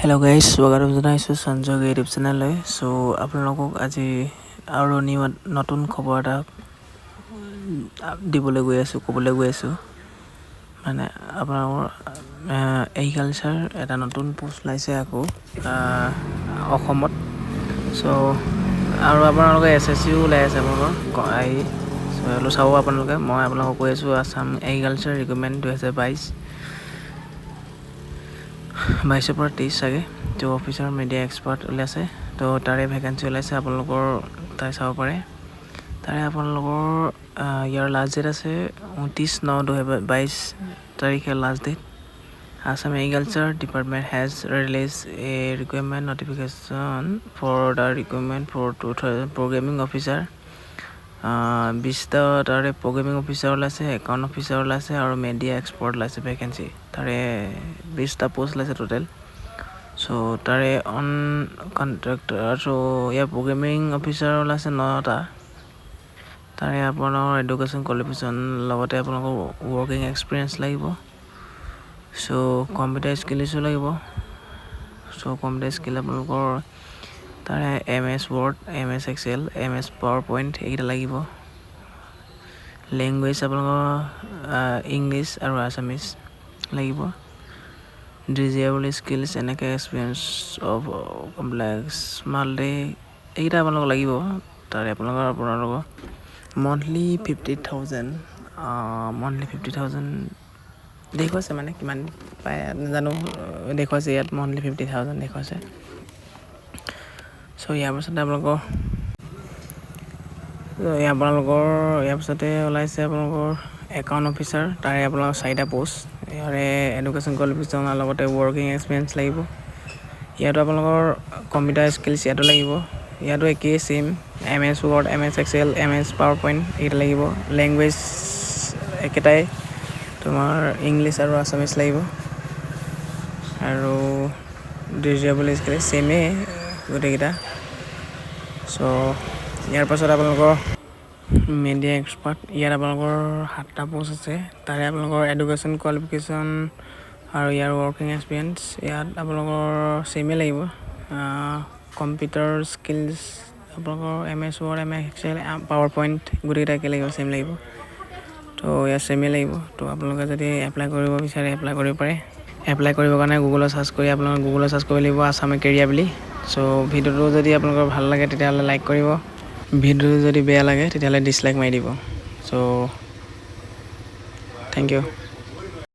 Hello guys, স্বাগতম জনাইছো Sanjay YouTube চেনেললৈ। So আপোনালোকক আজি আৰু নতুন খবৰ এটা দিবলৈ গৈ আছো, ক'বলৈ গৈ আছো। মানে আপোনালোকৰ এগ্ৰিকালচাৰ এটা নতুন পোষ্ট ওলাইছে আকৌ অসমত। সো আৰু আপোনালোকে এছএছচিও ওলাই আছে আপোনালোকৰ সো চাব আপোনালোকে। মই আপোনালোকক কৈ আছো আসাম এগ্ৰিকালচাৰ ৰিক্ৰুটমেণ্ট 2022 22 পৰা 23 চাগে তো অফিচাৰ মিডিয়া এক্সপাৰ্ট ওলাইছে। তো তাৰে ভেকেঞ্চি ওলাইছে, আপোনালোকৰ তাই চাব পাৰে। তাৰে আপোনালোকৰ ইয়াৰ লাষ্ট ডেট আছে 29/9/2022 তাৰিখে last date. Assam Agriculture Department has released a requirement notification for the requirement for 2000 programming officer. 20টা তাৰে প্ৰগ্ৰেমিং অফিচাৰ ওলাইছে, একাউণ্ট অফিচাৰ ওলাইছে আৰু মিডিয়া এক্সপাৰ্ট ওলাইছে ভেকেঞ্চি। তাৰে 20টা পোষ্ট ওলাইছে টোটেল। সো তাৰে অন কণ্ট্ৰেক্টৰ আৰু ইয়াৰ প্ৰগ্ৰেমিং অফিচাৰ ওলাইছে 9টা। তাৰে আপোনালোকৰ এডুকেশ্যন কোৱালিফিকেশ্যন লগতে আপোনালোকৰ ৱৰ্কিং এক্সপিৰিয়েঞ্চ লাগিব। সো কম্পিউটাৰ স্কিলছো লাগিব। সো কম্পিউটাৰ স্কিল আপোনালোকৰ তাৰে MS Word, MS Excel, MS PowerPoint এইকেইটা লাগিব। লেংগুৱেজ আপোনালোকৰ ইংলিছ আৰু আছামিজ লাগিব। ডিজেবল স্কিলছ এনেকৈ এক্সপিৰিয়েঞ্চ অফ কমপ্লেক্স মাল্টি এইকেইটা আপোনালোকক লাগিব। তাৰে আপোনালোকৰ মন্থলি 50,000 দেখুৱাইছে, মানে কিমান পায় নাজানো, দেখুৱাইছে ইয়াত মন্থলি 50,000 দেখুৱাইছে। চ' ইয়াৰ পাছতে ইয়াৰ পাছতে ওলাইছে আপোনালোকৰ একাউণ্ট অফিচাৰ। তাৰে আপোনালোকৰ 4টা পোষ্ট। ইয়াৰে এডুকেশ্যন কোৱালিফিকেশ্যন লগতে ৱৰ্কিং এক্সপিৰিয়েঞ্চ লাগিব। ইয়াতো আপোনালোকৰ কম্পিউটাৰ স্কিলছ ইয়াতো লাগিব। ইয়াতো একেই চেম MS Word, MS Excel, MS PowerPoint এইকেইটা লাগিব। লেংগুৱেজ একেটাই, তোমাৰ ইংলিছ আৰু আছামিজ লাগিব। আৰু ডিজেবল স্কিল চেমেই গোটেইকেইটা। চ' ইয়াৰ পাছত আপোনালোকৰ মিডিয়া এক্সপাৰ্ট। ইয়াত আপোনালোকৰ 7টা পোষ্ট আছে। তাৰে আপোনালোকৰ এডুকেশ্যন কোৱালিফিকেশ্যন আৰু ইয়াৰ ৱৰ্কিং এক্সপিৰিয়েঞ্চ ইয়াত আপোনালোকৰ চেমেই লাগিব। কম্পিউটাৰ স্কিলছ আপোনালোকৰ MS Word, MS Excel, PowerPoint গোটেইকেইটা একে লাগিব, চেম লাগিব। তো ইয়াত চেমেই লাগিব। তো আপোনালোকে যদি এপ্লাই কৰিব বিচাৰে এপ্লাই কৰিব পাৰে। এপ্লাই কৰিবৰ কাৰণে গুগলত চাৰ্চ কৰিব লাগিব আসাম কেৰিয়াৰ বুলি। চ' ভিডিঅ'টো যদি আপোনালোকৰ ভাল লাগে তেতিয়াহ'লে লাইক কৰিব। ভিডিঅ'টো যদি বেয়া লাগে তেতিয়াহ'লে ডিছলাইক মাৰি দিব। চ' থেংক ইউ।